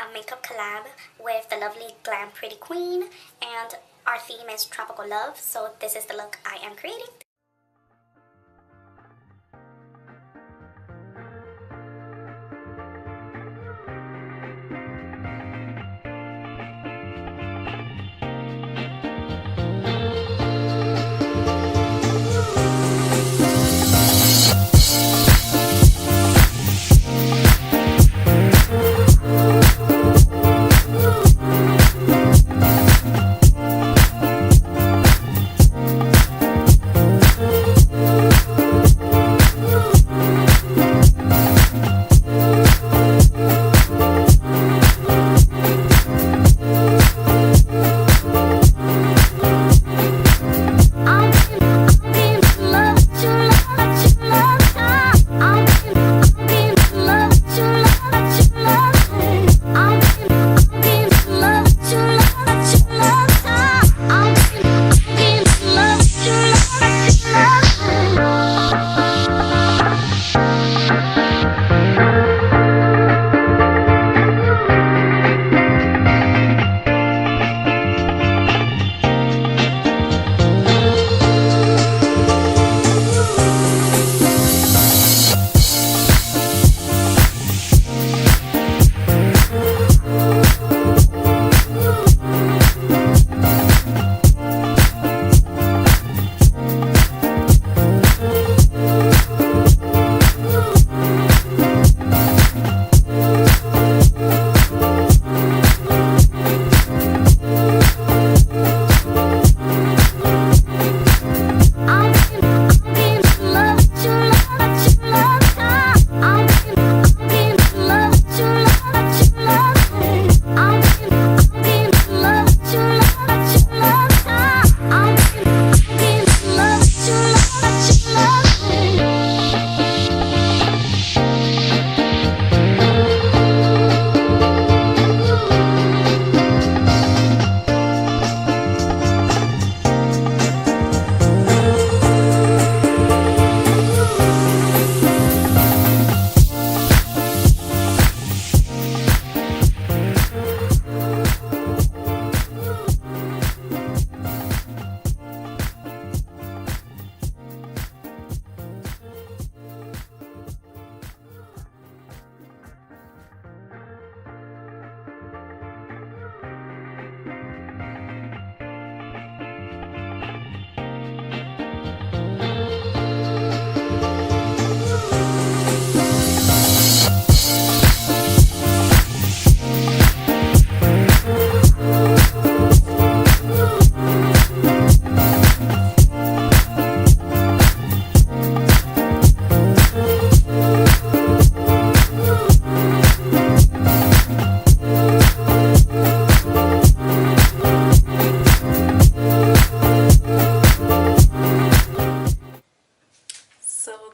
a makeup collab with the lovely GlamPrettyQueen, and our theme is tropical love, so this is the look I am creating.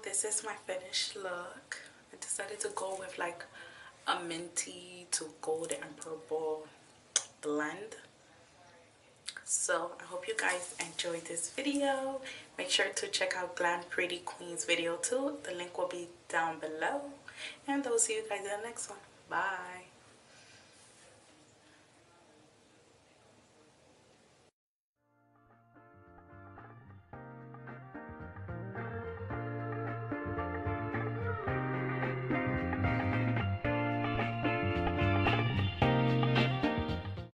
This is my finished look. I decided to go with like a minty to gold and purple blend. So I hope you guys enjoyed this video. Make sure to check out GlamPrettyQueen's video too. The link will be down below. And I'll see you guys in the next one. Bye.